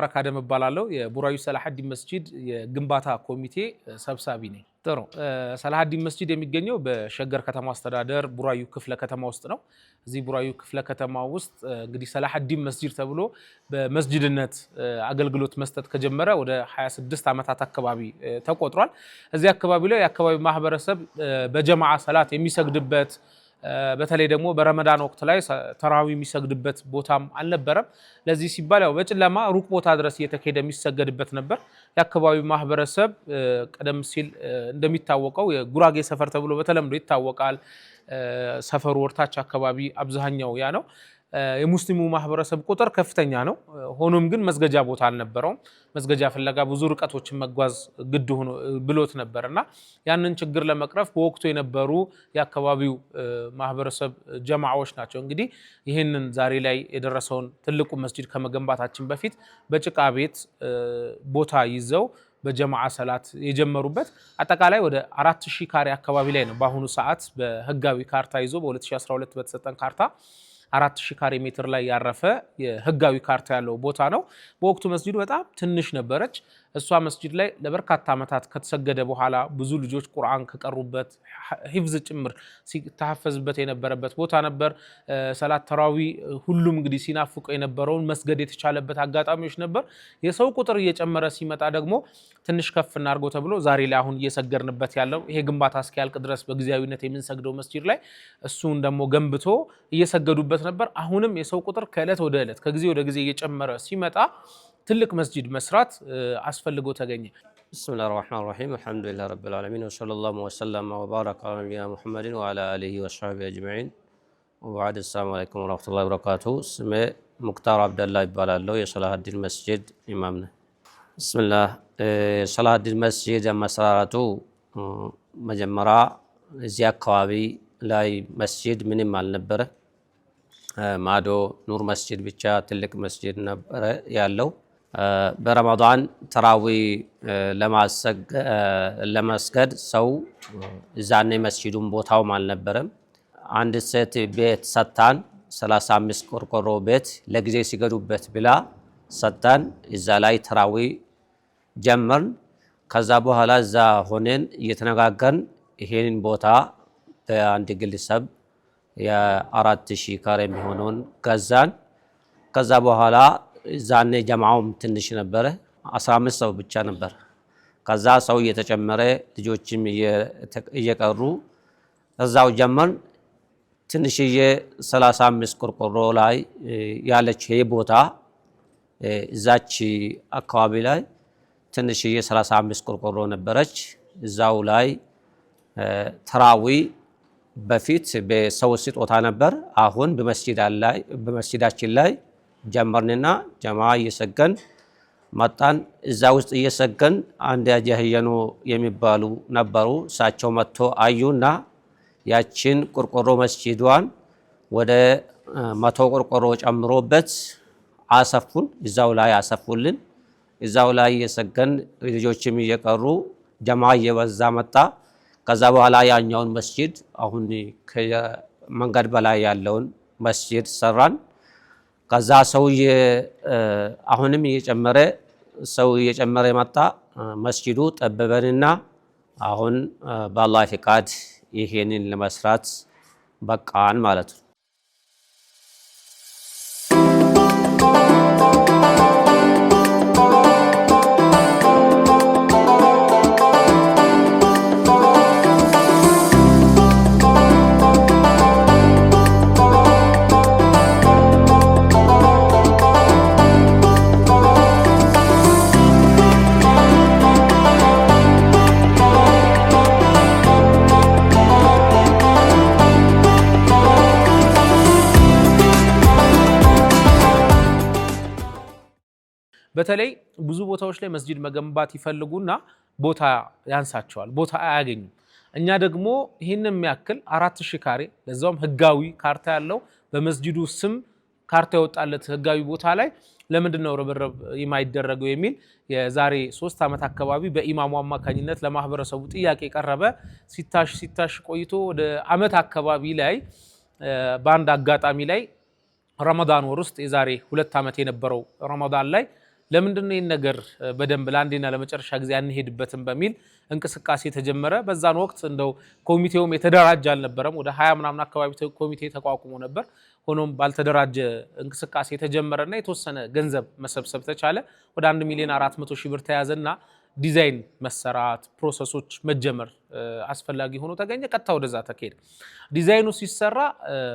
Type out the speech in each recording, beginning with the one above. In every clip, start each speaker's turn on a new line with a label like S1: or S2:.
S1: ሙባረክ አደም እባላለሁ የቡራዩ ሰላሐዲን መስጂድ የግንባታ ኮሚቴ ሰብሳቢ ነኝ። ጥሩ ሰላሐዲን መስጂድ የሚገኘው በሸገር ከተማ አስተዳደር ቡራዩ ክፍለ ከተማ ውስጥ ነው። እዚህ ቡራዩ ክፍለ ከተማ ውስጥ እንግዲህ ሰላሐዲን መስጂድ ተብሎ በመስጂድነት አገልግሎት መስጠት ከጀመረ ወደ 26 ዓመታት አካባቢ ተቆጥሯል። እዚህ አካባቢ ላይ የአካባቢ ማህበረሰብ በጀማዓ ሰላት የሚሰግድበት በተለይ ደግሞ በረመዳን ወቅት ላይ ተራዊ የሚሰግድበት ቦታም አልነበረም። ለዚህ ሲባል ያው በጨለማ ሩቅ ቦታ ድረስ እየተከደ የሚሰገድበት ነበር። የአካባቢው ማህበረሰብ ቀደም ሲል እንደሚታወቀው የጉራጌ ሰፈር ተብሎ በተለምዶ ይታወቃል። ሰፈሩ ወርታች አካባቢ አብዛኛው ያ ነው። የሙስሊሙ ማህበረሰብ ቁጥር ከፍተኛ ነው። ሆኖም ግን መስገጃ ቦታ አልነበረውም። መስገጃ ፍለጋ ብዙ ርቀቶችን መጓዝ ግድ ሆኖ ብሎት ነበርና ያንን ችግር ለመቅረፍ በወቅቱ የነበሩ የአካባቢው ማህበረሰብ ጀማዓዎች ናቸው እንግዲህ ይህንን ዛሬ ላይ የደረሰውን ትልቁ መስጂድ ከመገንባታችን በፊት በጭቃ ቤት ቦታ ይዘው በጀማዓ ሰላት የጀመሩበት አጠቃላይ ወደ 4000 ካሬ አካባቢ ላይ ነው። በአሁኑ ሰዓት በህጋዊ ካርታ ይዞ በ2012 በተሰጠን ካርታ 4000 ካሬ ሜትር ላይ ያረፈ የህጋዊ ካርታ ያለው ቦታ ነው። በወቅቱ መስጂዱ በጣም ትንሽ ነበረች። እሷ መስጂድ ላይ ለበርካታ ዓመታት ከተሰገደ በኋላ ብዙ ልጆች ቁርአን ከቀሩበት ሂፍዝ ጭምር ሲተሐፈዝበት የነበረበት ቦታ ነበር። ሰላት ተራዊ ሁሉም እንግዲህ ሲናፍቀው የነበረውን መስገድ የተቻለበት አጋጣሚዎች ነበር። የሰው ቁጥር እየጨመረ ሲመጣ ደግሞ ትንሽ ከፍ እናድርገው ተብሎ ዛሬ ላይ አሁን እየሰገድንበት ያለው ይሄ ግንባታ እስኪያልቅ ድረስ በጊዜያዊነት የምንሰግደው መስጂድ ላይ እሱን ደግሞ ገንብቶ እየሰገዱበት ነበር። አሁንም የሰው ቁጥር ከእለት ወደ እለት ከጊዜ ወደ ጊዜ እየጨመረ ሲመጣ ትልቅ መስጂድ መስራት አስፈልጎ ተገኘ።
S2: ብስሚላሂ ረህማኒ ረሂም አልሐምዱሊላሂ ረቢል ዓለሚን ወሰለላሁ ወሰለም ወባረከ ዐላ ነቢይና ሙሐመድን ወዐላ አሊሂ ወሰሕቢሂ አጅመዒን ወበዕድ። አሰላሙ አለይኩም ወረሕመቱላሂ ወበረካቱሁ። ስሜ ሙክታር አብደላ ይባላለሁ። የሰላሐዲን መስጂድ ኢማም ነኝ። ብስሚላህ የሰላሐዲን መስጂድ አመሰራረቱ መጀመሪያ እዚህ አካባቢ ላይ መስጂድ ምንም አልነበረ። ማዶ ኑር መስጂድ ብቻ ትልቅ መስጂድ ነበረ ያለው። በረመዳን ተራዊ ለመስገድ ሰው እዛኔ መስጂዱን ቦታውም አልነበረም። አንድ ሴት ቤት ሰጣን 35 ቆርቆሮ ቤት ለጊዜ ሲገዱበት ብላ ሰጣን። እዛ ላይ ተራዊ ጀመርን። ከዛ በኋላ እዛ ሆነን እየተነጋገርን ይሄንን ቦታ በአንድ ግለሰብ የ4000 ካሬ የሚሆነውን ገዛን። ከዛ በኋላ ዛኔ ጀማዓውም ትንሽ ነበረ፣ 15 ሰው ብቻ ነበር። ከዛ ሰው እየተጨመረ ልጆችም እየቀሩ እዛው ጀመርን። ትንሽዬ 35 ቆርቆሮ ላይ ያለች ይሄ ቦታ እዛች አካባቢ ላይ ትንሽዬ 35 ቆርቆሮ ነበረች። እዛው ላይ ተራዊ በፊት በሰው ስጦታ ነበር። አሁን በመስጂዳችን ላይ ጀመርንና ጀማ እየሰገን መጣን። እዛ ውስጥ እየሰገን አንድ ያጀህየኑ የሚባሉ ነበሩ። እሳቸው መጥቶ አዩና ያችን ቆርቆሮ መስጂዷን ወደ 100 ቆርቆሮ ጨምሮበት አሰፉን። እዛው ላይ አሰፉልን። እዛው ላይ እየሰገን ልጆችም እየቀሩ ጀማ እየበዛ መጣ። ከዛ በኋላ ያኛውን መስጂድ አሁን ከመንገድ በላይ ያለውን መስጂድ ሰራን። ከዛ ሰው አሁንም እየጨመረ መጣ። መስጂዱ ጠበበንና አሁን በአላህ ፍቃድ ይሄንን ለመስራት በቃን ማለት ነው።
S1: በተለይ ብዙ ቦታዎች ላይ መስጂድ መገንባት ይፈልጉና ቦታ ያንሳቸዋል፣ ቦታ አያገኙም። እኛ ደግሞ ይህንን የሚያክል 4000 ካሬ ለዛውም ህጋዊ ካርታ ያለው በመስጂዱ ስም ካርታ የወጣለት ህጋዊ ቦታ ላይ ለምንድነው ርብርብ የማይደረገው የሚል የዛሬ 3 ዓመት አካባቢ በኢማሙ አማካኝነት ለማህበረሰቡ ጥያቄ ቀረበ። ሲታሽ ቆይቶ ወደ ዓመት አካባቢ ላይ በአንድ አጋጣሚ ላይ ረመዳን ወር ውስጥ የዛሬ 2 ዓመት የነበረው ረመዳን ላይ ለምንድነው ይሄን ነገር በደንብ ለአንዴና ለመጨረሻ ጊዜ አንሄድበትም በሚል እንቅስቃሴ ተጀመረ። በዛን ወቅት እንደው ኮሚቴውም የተደራጀ አልነበረም። ወደ 20 ምናምን አካባቢ ኮሚቴ ተቋቁሞ ነበር። ሆኖም ባልተደራጀ እንቅስቃሴ ተጀመረና የተወሰነ ገንዘብ መሰብሰብ ተቻለ። ወደ 1,400,000 ብር ተያዘና ዲዛይን መሰራት ፕሮሰሶች መጀመር አስፈላጊ ሆኖ ተገኘ። ቀጥታ ወደዛ ተከሄደ። ዲዛይኑ ሲሰራ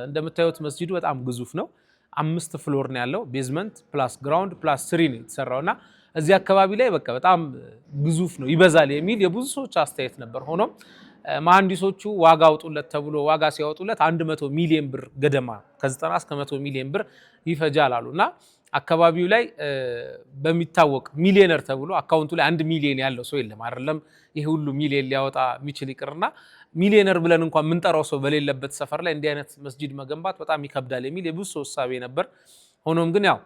S1: እንደምታዩት መስጂዱ በጣም ግዙፍ ነው። 5 ፍሎር ነው ያለው። ቤዝመንት ፕላስ ግራውንድ ፕላስ 3 ነው የተሰራውና እዚህ አካባቢ ላይ በቃ በጣም ግዙፍ ነው ይበዛል የሚል የብዙ ሰዎች አስተያየት ነበር። ሆኖም መሐንዲሶቹ ዋጋ አውጡለት ተብሎ ዋጋ ሲያወጡለት 100 ሚሊዮን ብር ገደማ ከ90 እስከ 100 ሚሊዮን ብር ይፈጃል አሉና አካባቢው ላይ በሚታወቅ ሚሊዮነር ተብሎ አካውንቱ ላይ 1 ሚሊዮን ያለው ሰው የለም። አይደለም ይሄ ሁሉ ሚሊዮን ሊያወጣ የሚችል ይቅርና ሚሊዮነር ብለን እንኳን ምንጠራው ሰው በሌለበት ሰፈር ላይ እንዲህ አይነት መስጂድ መገንባት በጣም ይከብዳል የሚል የብዙ ሰው ሐሳብ ነበር። ሆኖም ግን ያው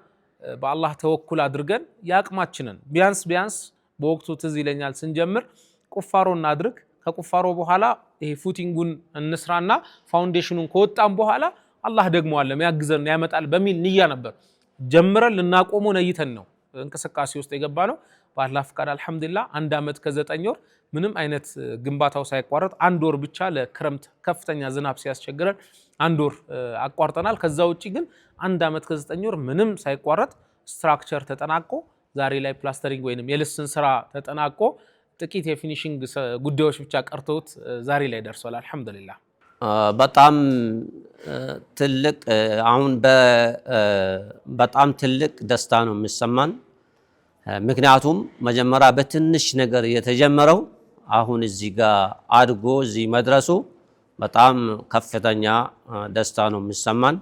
S1: በአላህ ተወኩል አድርገን ያቅማችንን ቢያንስ በወቅቱ ትዝ ይለኛል ስንጀምር ቁፋሮ እናድርግ፣ ከቁፋሮ በኋላ ይሄ ፉቲንጉን እንስራና ፋውንዴሽኑን ከወጣን በኋላ አላህ ደግሞ አለ ያግዘን ያመጣል በሚል ንያ ነበር ጀምረን ልናቆመው ነይተን ነው እንቅስቃሴ ውስጥ የገባ ነው። በአላህ ፍቃድ አልহামዱሊላህ 1 ዓመት ከ9 ወር ምንም አይነት ግንባታው ሳይቋረጥ 1 ወር ብቻ ለክረምት ከፍተኛ ዝናብ ሲያስቸግረን 1 ወር አቋርጠናል። ከዛ ውጪ ግን 1 ዓመት ከ9 ወር ምንም ሳይቋረጥ ስትራክቸር ተጠናቆ ዛሬ ላይ ፕላስተሪንግ ወይንም የልስን ስራ ተጠናቆ ጥቂት የፊኒሺንግ ጉዳዮች ብቻ ቀርተውት ዛሬ ላይ ደርሷል አልহামዱሊላህ።
S2: በጣም ትልቅ አሁን በጣም ትልቅ ደስታ ነው የሚሰማን። ምክንያቱም መጀመሪያ በትንሽ ነገር የተጀመረው አሁን እዚህ ጋር አድጎ እዚህ መድረሱ በጣም ከፍተኛ ደስታ ነው የሚሰማን።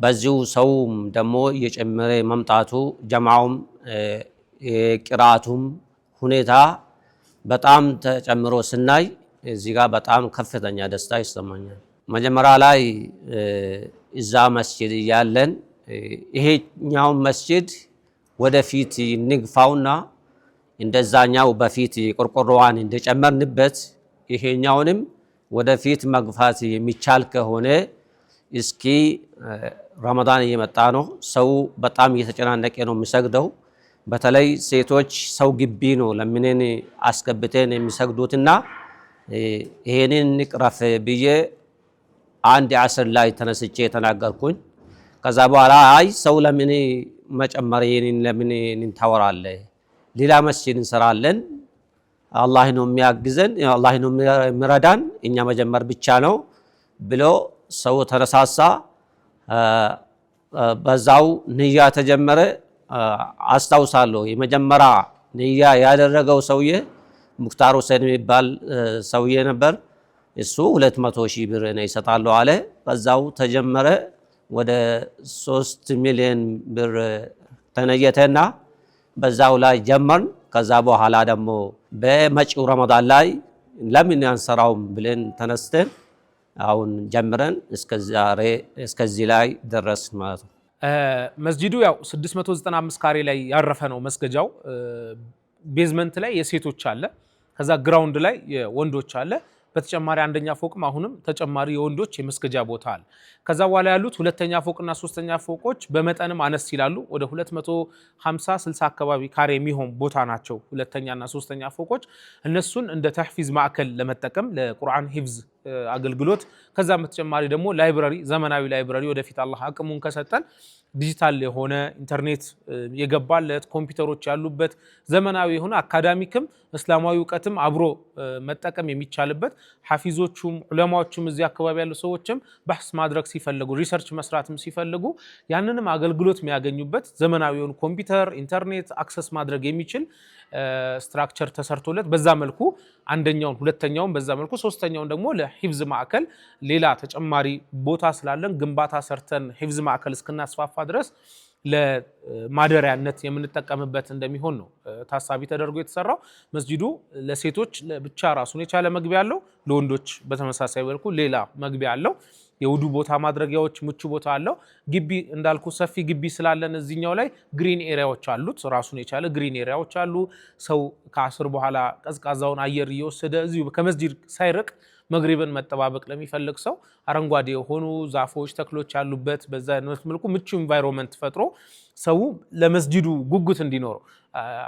S2: በዚሁ ሰውም ደግሞ እየጨመረ መምጣቱ ጀማዓውም የቂራአቱም ሁኔታ በጣም ተጨምሮ ስናይ እዚህ ጋር በጣም ከፍተኛ ደስታ ይሰማኛል። መጀመሪያ ላይ እዛ መስጂድ ያለን ይሄኛው መስጂድ ወደፊት ንግፋውና እንደዛኛው በፊት ቆርቆሮዋን እንደጨመርንበት ይሄኛውንም ወደፊት መግፋት የሚቻል ከሆነ እስኪ ረመዳን እየመጣ ነው። ሰው በጣም እየተጨናነቀ ነው የሚሰግደው። በተለይ ሴቶች ሰው ግቢ ነው ለምንን አስገብተን የሚሰግዱትና ይሄንን ንቅረፍ ብዬ አንድ ዓስር ላይ ተነስቼ ተናገርኩኝ። ከዛ በኋላ አይ ሰው ለምን መጨመር ይሄንን ለምን እንታወራለህ? ሌላ መስጂድ እንሰራለን። አላህ ነው የሚያግዘን፣ አላህ ነው የሚረዳን፣ እኛ መጀመር ብቻ ነው ብሎ ሰው ተነሳሳ። በዛው ንያ ተጀመረ። አስታውሳለሁ የመጀመሪያ ንያ ያደረገው ሰውዬ ሙክታር ሁሴን የሚባል ሰውዬ ነበር። እሱ 200,000 ብር ነው ይሰጣለሁ አለ። በዛው ተጀመረ። ወደ 3 ሚሊዮን ብር ተነየተና በዛው ላይ ጀመርን። ከዛ በኋላ ደግሞ በመጪው ረመዳን ላይ ለምን አንሰራውም ብለን ተነስተን አሁን ጀምረን እስከዚህ ላይ ደረስን ማለት ነው።
S1: መስጂዱ ያው 695 ካሬ ላይ ያረፈ ነው መስገጃው። ቤዝመንት ላይ የሴቶች አለ፣ ከዛ ግራውንድ ላይ የወንዶች አለ። በተጨማሪ አንደኛ ፎቅም አሁንም ተጨማሪ የወንዶች የመስገጃ ቦታ አለ። ከዛ በኋላ ያሉት ሁለተኛ ፎቅና ሶስተኛ ፎቆች በመጠንም አነስ ይላሉ። ወደ 250-60 አካባቢ ካሬ የሚሆን ቦታ ናቸው ሁለተኛና ሶስተኛ ፎቆች። እነሱን እንደ ተህፊዝ ማዕከል ለመጠቀም ለቁርአን ሂፍዝ አገልግሎት፣ ከዛ በተጨማሪ ደግሞ ላይብራሪ፣ ዘመናዊ ላይብራሪ ወደፊት አላህ አቅሙን ከሰጠን ዲጂታል የሆነ ኢንተርኔት የገባለት ኮምፒውተሮች ያሉበት ዘመናዊ የሆነ አካዳሚክም እስላማዊ እውቀትም አብሮ መጠቀም የሚቻልበት ሐፊዞቹም ዑለማዎቹም እዚህ አካባቢ ያሉ ሰዎችም በህስ ማድረግ ሲፈልጉ ሪሰርች መስራትም ሲፈልጉ ያንንም አገልግሎት የሚያገኙበት ዘመናዊ የሆነ ኮምፒውተር ኢንተርኔት አክሰስ ማድረግ የሚችል ስትራክቸር ተሰርቶለት በዛ መልኩ አንደኛውን ሁለተኛውን በዛ መልኩ ሶስተኛውን ደግሞ ለሂፍዝ ማዕከል ሌላ ተጨማሪ ቦታ ስላለን ግንባታ ሰርተን ሂፍዝ ማዕከል እስክናስፋፋ ድረስ ለማደሪያነት የምንጠቀምበት እንደሚሆን ነው ታሳቢ ተደርጎ የተሰራው። መስጂዱ ለሴቶች ብቻ ራሱን የቻለ መግቢያ አለው፣ ለወንዶች በተመሳሳይ መልኩ ሌላ መግቢያ አለው። የውዱ ቦታ ማድረጊያዎች ምቹ ቦታ አለው። ግቢ እንዳልኩ ሰፊ ግቢ ስላለን እዚህኛው ላይ ግሪን ኤሪያዎች አሉት፣ ራሱን የቻለ ግሪን ኤሪያዎች አሉ። ሰው ከአስር በኋላ ቀዝቃዛውን አየር እየወሰደ እዚሁ ከመስጂድ ሳይርቅ መግሪብን መጠባበቅ ለሚፈልግ ሰው አረንጓዴ የሆኑ ዛፎች ተክሎች ያሉበት በዛ መልኩ ምቹ ኢንቫይሮንመንት ፈጥሮ ሰው ለመስጂዱ ጉጉት እንዲኖረው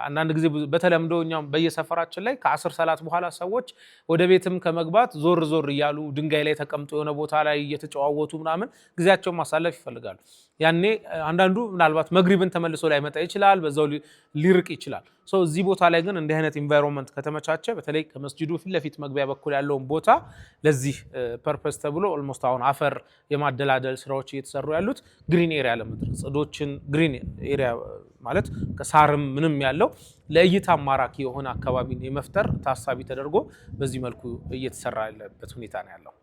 S1: አንዳንድ ጊዜ በተለምዶ እኛም በየሰፈራችን ላይ ከ10 ሰላት በኋላ ሰዎች ወደ ቤትም ከመግባት ዞር ዞር እያሉ ድንጋይ ላይ ተቀምጦ የሆነ ቦታ ላይ እየተጨዋወቱ ምናምን ጊዜያቸውን ማሳለፍ ይፈልጋሉ። ያኔ አንዳንዱ ምናልባት መግሪብን ተመልሶ ላይ መጣ ይችላል፣ በዛው ሊርቅ ይችላል። እዚህ ቦታ ላይ ግን እንዲህ አይነት ኢንቫይሮንመንት ከተመቻቸ በተለይ ከመስጂዱ ፊት ለፊት መግቢያ በኩል ያለውን ቦታ ለዚህ ፐርፐስ ተብሎ ኦልሞስት አሁን አፈር የማደላደል ስራዎች እየተሰሩ ያሉት ግሪን ኤሪያ ለመድረስ ጽዶችን ግሪን ኤሪያ ማለት ከሳርም ምንም ያለው ለእይታ ማራኪ የሆነ አካባቢን የመፍጠር ታሳቢ ተደርጎ በዚህ መልኩ እየተሰራ ያለበት ሁኔታ ነው ያለው።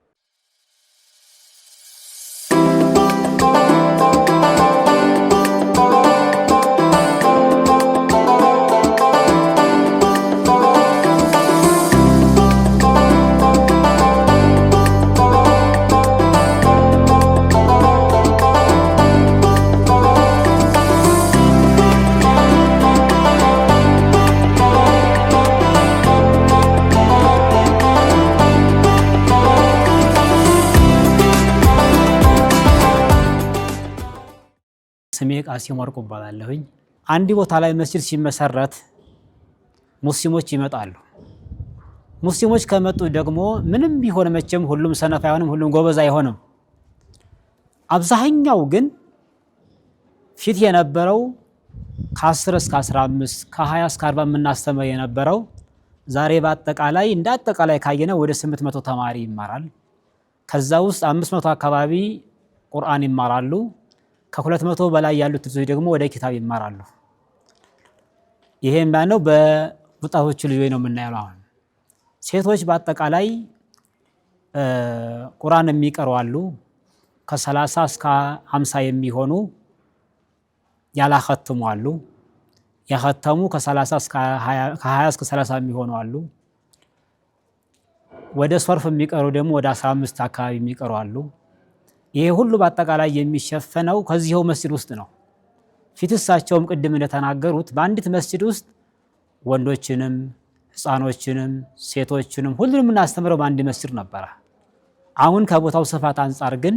S3: ስሜ ቃሲም ወርቁ እባላለሁኝ። አንድ ቦታ ላይ መስጂድ ሲመሰረት ሙስሊሞች ይመጣሉ። ሙስሊሞች ከመጡ ደግሞ ምንም ቢሆን መቼም ሁሉም ሰነፍ አይሆንም፣ ሁሉም ጎበዝ አይሆንም። አብዛኛው ግን ፊት የነበረው ከ10 እስከ 15 ከ20 እስከ 40 የምናስተምር የነበረው ዛሬ በአጠቃላይ እንደ አጠቃላይ ካየነው ወደ 800 ተማሪ ይማራል። ከዛ ውስጥ 500 አካባቢ ቁርአን ይማራሉ። ከ200 በላይ ያሉት ልጆች ደግሞ ወደ ኪታብ ይማራሉ። ይሄም ማለት ነው በወጣቶቹ ልጆች ነው የምናየው። አሁን ሴቶች በአጠቃላይ ቁርአን የሚቀሩ አሉ። ከ30 እስከ 50 የሚሆኑ ያላኸተሙ አሉ። ያኸተሙ ከ30 እስከ 20 እስከ 30 የሚሆኑ አሉ። ወደ ሶርፍ የሚቀሩ ደግሞ ወደ 15 አካባቢ የሚቀሩ አሉ። ይሄ ሁሉ በአጠቃላይ የሚሸፈነው ከዚህው መስጂድ ውስጥ ነው። ፊትሳቸውም ቅድም እንደተናገሩት በአንዲት መስጂድ ውስጥ ወንዶችንም ህፃኖችንም ሴቶችንም ሁሉንም እናስተምረው በአንድ መስጂድ ነበረ። አሁን ከቦታው ስፋት አንጻር ግን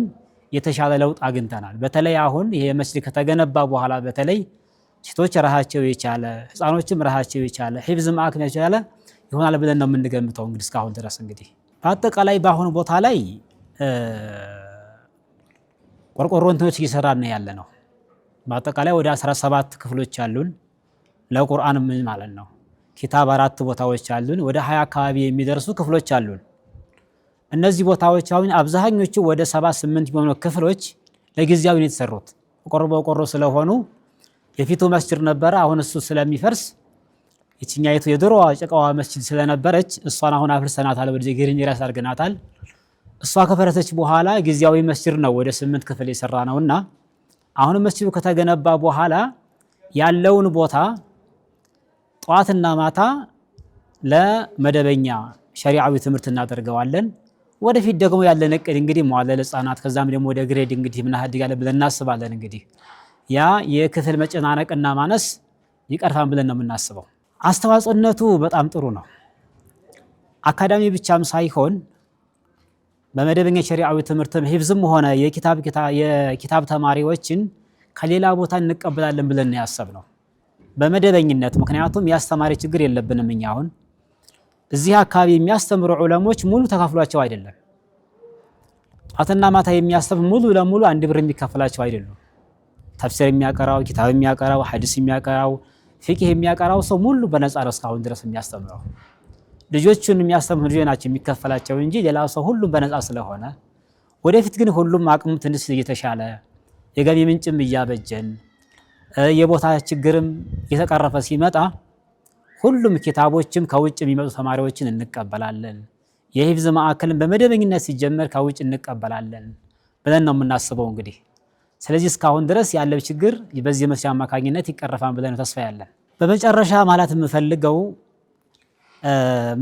S3: የተሻለ ለውጥ አግኝተናል። በተለይ አሁን ይሄ መስጂድ ከተገነባ በኋላ በተለይ ሴቶች ራሳቸው የቻለ ህፃኖችም ራሳቸው የቻለ ሂፍዝ ማዕከል የቻለ ይሆናል ብለን ነው የምንገምተው። እንግዲህ እስካሁን ድረስ እንግዲህ በአጠቃላይ በአሁኑ ቦታ ላይ ቆርቆሮ እንትኖች እየሰራን ያለ ነው። በአጠቃላይ ወደ 17 ክፍሎች አሉን ለቁርአን ምን ማለት ነው። ኪታብ 4 ቦታዎች አሉን። ወደ 20 አካባቢ የሚደርሱ ክፍሎች አሉን። እነዚህ ቦታዎች አሁን አብዛኞቹ ወደ 78 የሚሆኑ ክፍሎች ለጊዜያዊ ነው የተሰሩት። ቆርቆሮ ስለሆኑ የፊቱ መስጂድ ነበረ። አሁን እሱ ስለሚፈርስ እቺኛይቱ የድሮዋ ጨቃዋ መስጂድ ስለነበረች እሷን አሁን አፍርሰናታል፣ ወደ ግሪን ኤሪያ አድርገናታል። እሷ ከፈረሰች በኋላ ጊዜያዊ መስጂድ ነው ወደ 8 ክፍል የሰራ ነውና አሁን መስጂዱ ከተገነባ በኋላ ያለውን ቦታ ጧትና ማታ ለመደበኛ ሸሪዓዊ ትምህርት እናደርገዋለን። ወደፊት ደግሞ ያለን እቅድ እንግዲህ መዋዕለ ህፃናት ከዛም ደግሞ ወደ ግሬድ እንግዲህ ምናህድጋለን ብለን እናስባለን። እንግዲህ ያ የክፍል መጨናነቅና ማነስ ይቀርፋን ብለን ነው የምናስበው። አስተዋጽኦነቱ በጣም ጥሩ ነው። አካዳሚ ብቻም ሳይሆን በመደበኛ ሸሪዓዊ ትምህርትም ሂፍዝም ሆነ የኪታብ ተማሪዎችን ከሌላ ቦታ እንቀበላለን ብለን ያሰብነው በመደበኝነት። ምክንያቱም ያስተማሪ ችግር የለብንም እኛ። አሁን እዚህ አካባቢ የሚያስተምሩ ዑለሞች ሙሉ ተካፍሏቸው አይደለም። ጧትና ማታ የሚያስተምሩ ሙሉ ለሙሉ 1 ብር የሚከፈላቸው አይደሉም። ተፍሲር የሚያቀራው፣ ኪታብ የሚያቀራው፣ ሐዲስ የሚያቀራው፣ ፊቅህ የሚያቀራው ሰው ሙሉ በነፃ ነው እስካሁን ድረስ የሚያስተምረው። ልጆቹን የሚያስተምሩ ልጆች ናቸው የሚከፈላቸው እንጂ ሌላው ሰው ሁሉም በነፃ ስለሆነ፣ ወደፊት ግን ሁሉም አቅሙ ትንሽ እየተሻለ የገቢ ምንጭም እያበጀን የቦታ ችግርም እየተቀረፈ ሲመጣ ሁሉም ኪታቦችም ከውጭ የሚመጡ ተማሪዎችን እንቀበላለን። የሂፍዝ ማዕከልን በመደበኝነት ሲጀመር ከውጭ እንቀበላለን ብለን ነው የምናስበው እንግዲህ። ስለዚህ እስካሁን ድረስ ያለው ችግር በዚህ መስጂድ አማካኝነት ይቀረፋል ብለን ተስፋ ያለን። በመጨረሻ ማለት የምፈልገው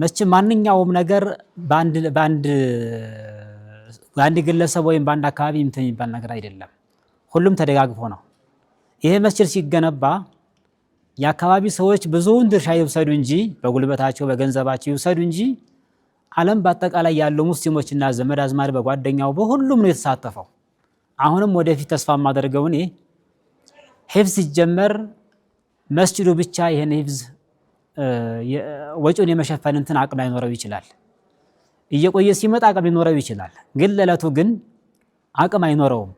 S3: መቼም ማንኛውም ነገር በአንድ ግለሰብ ወይም በአንድ አካባቢ እንትን የሚባል ነገር አይደለም። ሁሉም ተደጋግፎ ነው። ይሄ መስጂድ ሲገነባ የአካባቢ ሰዎች ብዙውን ድርሻ ይውሰዱ እንጂ በጉልበታቸው በገንዘባቸው ይውሰዱ እንጂ ዓለም በአጠቃላይ ያለው ሙስሊሞችና ዘመድ አዝማድ በጓደኛው በሁሉም ነው የተሳተፈው። አሁንም ወደፊት ተስፋ ማደርገው እኔ ሂፍዝ ሲጀመር መስጂዱ ብቻ ይሄን ሂፍዝ ወጪውን የመሸፈን እንትን አቅም አይኖረው ይችላል። እየቆየ ሲመጣ አቅም ሊኖረው ይችላል። ግን ለለቱ ግን አቅም አይኖረውም።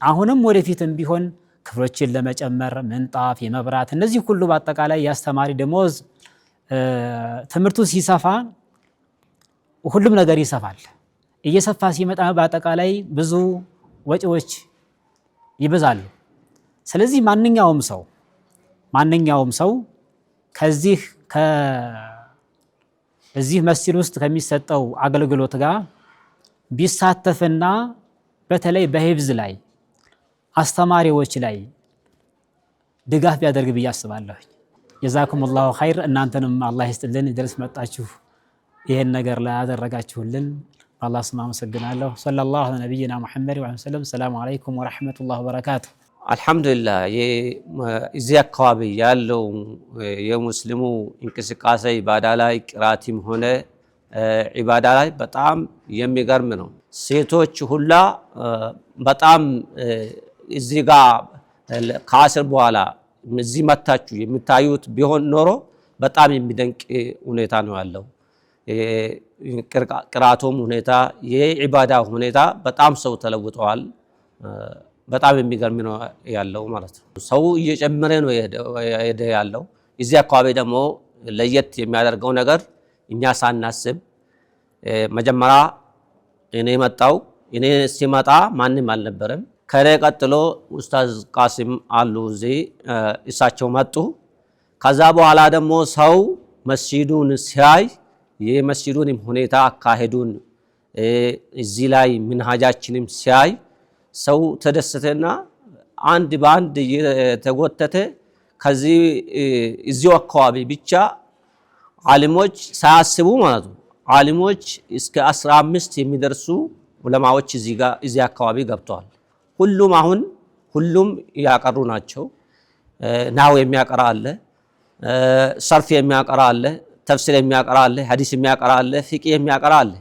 S3: አሁንም ወደፊትም ቢሆን ክፍሎችን ለመጨመር ምንጣፍ፣ የመብራት እነዚህ ሁሉ በአጠቃላይ ያስተማሪ ደሞዝ ትምህርቱ ሲሰፋ ሁሉም ነገር ይሰፋል። እየሰፋ ሲመጣ በአጠቃላይ ብዙ ወጪዎች ይበዛሉ። ስለዚህ ማንኛውም ሰው ከዚህ እዚህ መስጂድ ውስጥ ከሚሰጠው አገልግሎት ጋር ቢሳተፍና በተለይ በሂፍዝ ላይ አስተማሪዎች ላይ ድጋፍ ቢያደርግ ብዬ አስባለሁ። ጀዛኩሙላሁ ኸይር። እናንተንም አላህ ይስጥልን ድረስ መጣችሁ ይሄን ነገር ላይ ያደረጋችሁልን አላህ ስም አመሰግናለሁ። ሰለላሁ ዐላ ነቢይና ሙሐመድ ወሰለም። ሰላሙ አለይኩም ወራህመቱላሂ ወበረካቱ።
S2: አልሐምዱሊላህ እዚህ አካባቢ ያለው የሙስሊሙ እንቅስቃሴ ኢባዳ ላይ ቅራአትም ሆነ ኢባዳ ላይ በጣም የሚገርም ነው። ሴቶች ሁላ በጣም እዚህ ጋር ከአስር በኋላ እዚህ መታችሁ የምታዩት ቢሆን ኖሮ በጣም የሚደንቅ ሁኔታ ነው ያለው። ቅራአቱም ሁኔታ የኢባዳ ሁኔታ በጣም ሰው ተለውጠዋል። በጣም የሚገርም ነው ያለው ማለት ነው። ሰው እየጨመረ ነው ሄደ ያለው። እዚህ አካባቢ ደግሞ ለየት የሚያደርገው ነገር እኛ ሳናስብ መጀመሪያ እኔ ሲመጣ ማንም አልነበረም። ከኔ ቀጥሎ ኡስታዝ ቃሲም አሉ እዚህ እሳቸው መጡ። ከዛ በኋላ ደግሞ ሰው መስጂዱን ሲያይ የመስጂዱንም ሁኔታ አካሄዱን እዚህ ላይ ምንሃጃችንም ሲያይ ሰው ተደሰተና አንድ በአንድ የተጎተተ ከዚህ እዚሁ አካባቢ ብቻ ዓሊሞች ሳያስቡ ማለት ነው ዓሊሞች እስከ 15 የሚደርሱ ዑለማዎች እዚህ አካባቢ ገብተዋል። ሁሉም ያቀሩ ናቸው። ናው የሚያቀራ አለ፣ ሰርፍ የሚያቀራ አለ፣ ተፍሲር የሚያቀራ አለ፣ ሐዲስ የሚያቀራ አለ፣ ፊቅህ የሚያቀራ አለ።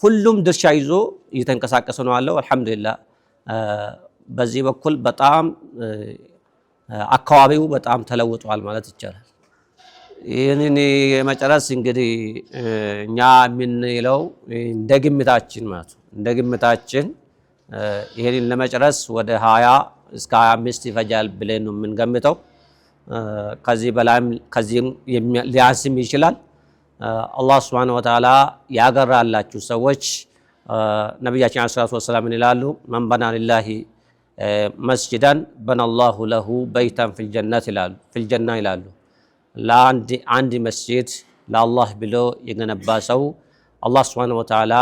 S2: ሁሉም ድርሻ ይዞ እየተንቀሳቀሰ ነው ያለው። አልሐምዱሊላህ በዚህ በኩል በጣም አካባቢው በጣም ተለውጧል ማለት ይቻላል። ይህንን የመጨረስ እንግዲህ እኛ የምንለው እንደ ግምታችን ማለት ነው እንደ ግምታችን ይህንን ለመጨረስ ወደ 20 እስከ 25 ይፈጃል ብለን ነው የምንገምተው። ከዚህ በላይም ከዚህም ሊያንስም ይችላል። አላህ ሱብሓነሁ ወተዓላ ያገራላችሁ ሰዎች ነቢያችን ዓለይሂ ሰላቱ ወሰላም ይላሉ መን በና ሊላሂ መስጂዳን በነላሁ ለሁ በይተን ፊልጀና ይላሉ። ለአንድ መስጂድ ለአላህ ብሎ የገነባ ሰው አላህ ሱብሓነሁ ወተዓላ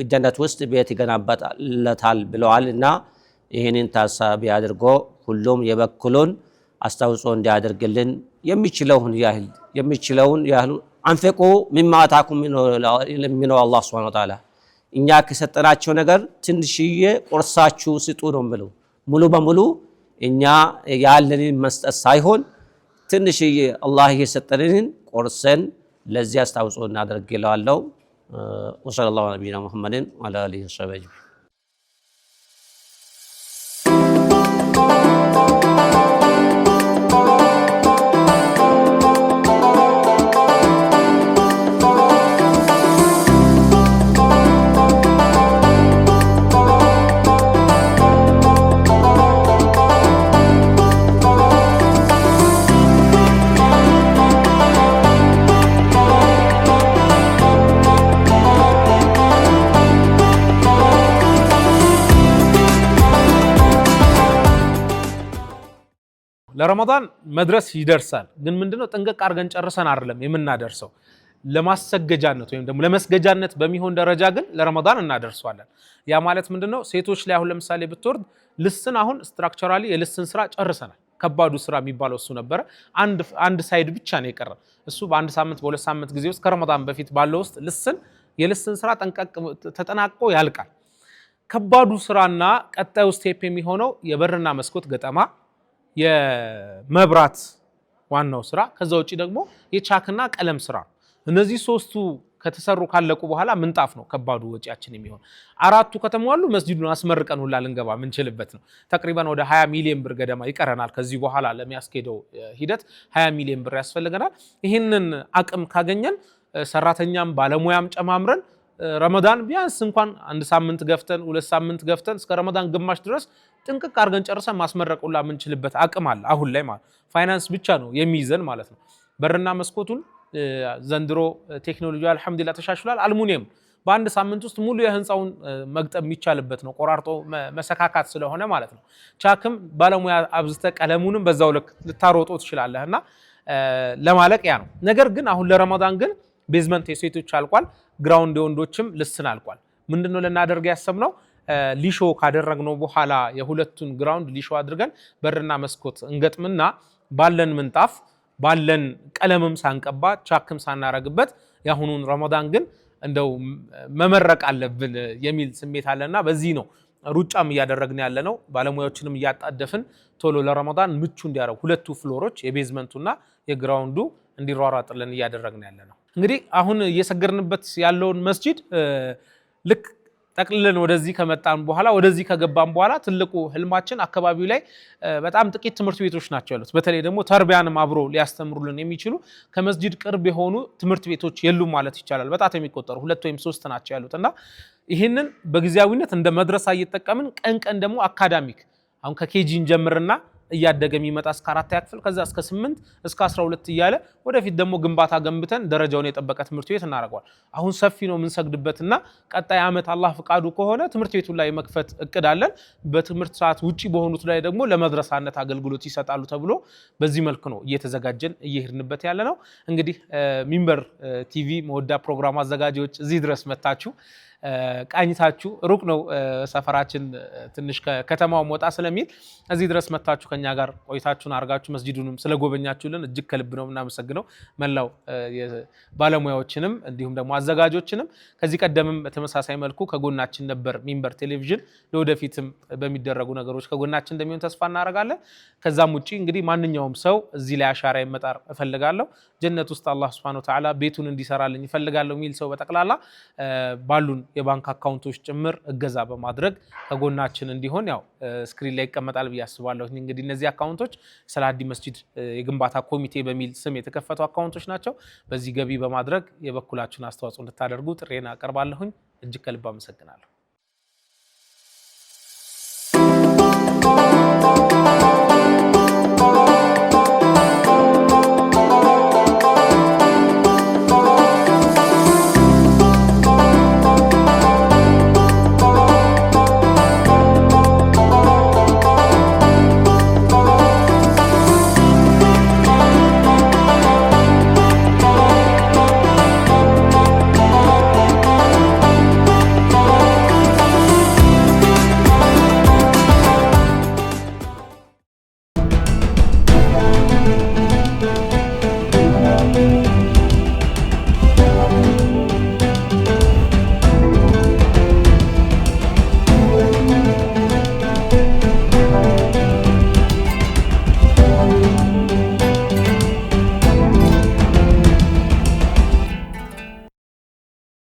S2: ጀነት ውስጥ ቤት ይገነባለታል ብለዋል። እና ይህንን ታሳቢ አድርጎ ሁሉም የበኩሉን አስተዋጽኦ እንዲያደርግልን የሚችለውን ያህል አንፊቁ ሚማ አታኩም የሚለው አላህ ሱብሓነሁ ወተዓላ እኛ ከሰጠናቸው ነገር ትንሽዬ ቆርሳችሁ ስጡ ነው የሚለው። ሙሉ በሙሉ እኛ ያለንን መስጠት ሳይሆን ትንሽዬ አላህ የሰጠንን ቆርሰን ለዚህ አስተዋጽኦ እናደርግ ይለዋለሁ። ወሰለላሁ ዐላ ነቢይና ሙሐመድን ወዐላ አሊሂ ወሰሕቢሂ አጅመዒን።
S1: ለረመዳን መድረስ ይደርሳል። ግን ምንድነው ጥንቅቅ አድርገን ጨርሰን አይደለም የምናደርሰው። ለማሰገጃነት ወይም ደግሞ ለመስገጃነት በሚሆን ደረጃ ግን ለረመዳን እናደርሰዋለን። ያ ማለት ምንድነው ሴቶች ላይ አሁን ለምሳሌ ብትወርድ ልስን አሁን ስትራክቸራሊ የልስን ስራ ጨርሰናል። ከባዱ ስራ የሚባለው እሱ ነበረ። አንድ ሳይድ ብቻ ነው የቀረ። እሱ በአንድ ሳምንት በሁለት ሳምንት ጊዜ ውስጥ ከረመዳን በፊት ባለው ውስጥ የልስን ስራ ተጠናቆ ያልቃል። ከባዱ ስራና ቀጣዩ ስቴፕ የሚሆነው የበርና መስኮት ገጠማ፣ የመብራት ዋናው ስራ፣ ከዛ ውጪ ደግሞ የቻክና ቀለም ስራ። እነዚህ ሶስቱ ከተሰሩ ካለቁ በኋላ ምንጣፍ ነው ከባዱ ወጪያችን የሚሆን። አራቱ ከተሟሉ መስጂዱን አስመርቀን ሁላ ልንገባ ምንችልበት ነው። ተቅሪባን ወደ 20 ሚሊዮን ብር ገደማ ይቀረናል። ከዚህ በኋላ ለሚያስኬደው ሂደት 20 ሚሊዮን ብር ያስፈልገናል። ይህንን አቅም ካገኘን ሰራተኛም ባለሙያም ጨማምረን ረመዳን ቢያንስ እንኳን አንድ ሳምንት ገፍተን 2 ሳምንት ገፍተን እስከ ረመዳን ግማሽ ድረስ ጥንቅቅ አድርገን ጨርሰን ማስመረቅ ሁላ ምንችልበት አቅም አለ አሁን ላይ ማለት። ፋይናንስ ብቻ ነው የሚይዘን ማለት ነው። በርና መስኮቱን ዘንድሮ ቴክኖሎጂ አልহামዱሊላህ ተሻሽሏል። አልሙኒየም በአንድ ሳምንት ውስጥ ሙሉ የህንጻውን መግጠም የሚቻልበት ነው፣ ቆራርጦ መሰካካት ስለሆነ ማለት ነው። ቻክም ባለሙያ አብዝተ ቀለሙንም በዛው ልታሮጦ ትችላለህና ለማለቅ ያ ነው። ነገር ግን አሁን ለረመዳን ግን ቤዝመንት የሴቶች አልቋል፣ ግራውንድ የወንዶችም ልስን አልቋል። ምንድነው ልናደርግ ያሰብነው? ሊሾ ካደረግነው በኋላ የሁለቱን ግራውንድ ሊሾ አድርገን በርና መስኮት እንገጥምና ባለን ምንጣፍ ባለን ቀለምም ሳንቀባ ቻክም ሳናረግበት ያሁኑን ረመዳን ግን እንደው መመረቅ አለብን የሚል ስሜት አለና በዚህ ነው ሩጫም እያደረግን ያለ ነው። ባለሙያዎችንም እያጣደፍን ቶሎ ለረመዳን ምቹ እንዲያረጉ ሁለቱ ፍሎሮች የቤዝመንቱና የግራውንዱ እንዲሯሯጥልን እያደረግን ያለ ነው። እንግዲህ አሁን እየሰገርንበት ያለውን መስጂድ ልክ ጠቅልለን ወደዚህ ከመጣን በኋላ ወደዚህ ከገባን በኋላ ትልቁ ህልማችን አካባቢው ላይ በጣም ጥቂት ትምህርት ቤቶች ናቸው ያሉት። በተለይ ደግሞ ተርቢያንም አብሮ ሊያስተምሩልን የሚችሉ ከመስጂድ ቅርብ የሆኑ ትምህርት ቤቶች የሉም ማለት ይቻላል። በጣት የሚቆጠሩ 2 ወይም 3 ናቸው ያሉትና ይህንን በጊዜያዊነት እንደ መድረሳ እየተጠቀምን ቀን ቀን ደግሞ አካዳሚክ አሁን ከኬጂን ጀምርና እያደገ የሚመጣ እስከ 4ኛ ክፍል ከዛ እስከ 8 እስከ 12 እያለ ወደፊት ደግሞ ግንባታ ገንብተን ደረጃውን የጠበቀ ትምህርት ቤት እናደርገዋል። አሁን ሰፊ ነው የምንሰግድበትና ቀጣይ ዓመት አላህ ፍቃዱ ከሆነ ትምህርት ቤቱ ላይ መክፈት እቅድ አለን። በትምህርት ሰዓት ውጪ በሆኑት ላይ ደግሞ ለመድረሳነት አገልግሎት ይሰጣሉ ተብሎ በዚህ መልኩ ነው እየተዘጋጀን እየሄድንበት ያለ ነው። እንግዲህ ሚንበር ቲቪ መወዳ ፕሮግራም አዘጋጆች እዚህ ድረስ መጣችሁ ቃኝታችሁ ሩቅ ነው ሰፈራችን ትንሽ ከተማው ወጣ ስለሚል እዚህ ድረስ መጣችሁ ከኛ ጋር ቆይታችሁን አርጋችሁ መስጂዱንም ስለጎበኛችሁልን እጅግ ከልብ ነው እናመሰግነው። መላው ባለሙያዎችንም እንዲሁም ደግሞ አዘጋጆችንም ከዚህ ቀደምም በተመሳሳይ መልኩ ከጎናችን ነበር ሚንበር ቴሌቪዥን ለወደፊትም በሚደረጉ ነገሮች ከጎናችን እንደሚሆን ተስፋ እናደርጋለን። ከዛም ውጪ እንግዲህ ማንኛውም ሰው እዚህ ላይ አሻራ ይመጣር እፈልጋለሁ ጀነት ውስጥ አላህ Subhanahu Wa Ta'ala ቤቱን እንዲሰራልኝ እፈልጋለሁ ሚል ሰው በጠቅላላ ባሉን የባንክ አካውንቶች ጭምር እገዛ በማድረግ ከጎናችን እንዲሆን ያው ስክሪን ላይ ይቀመጣል ብዬ አስባለሁ። እንግዲህ እነዚህ አካውንቶች ሰላሀዲን መስጂድ የግንባታ ኮሚቴ በሚል ስም የተከፈቱ አካውንቶች ናቸው። በዚህ ገቢ በማድረግ የበኩላችሁን አስተዋጽኦ እንድታደርጉ ጥሬን አቀርባለሁኝ። እጅግ ከልብ አመሰግናለሁ።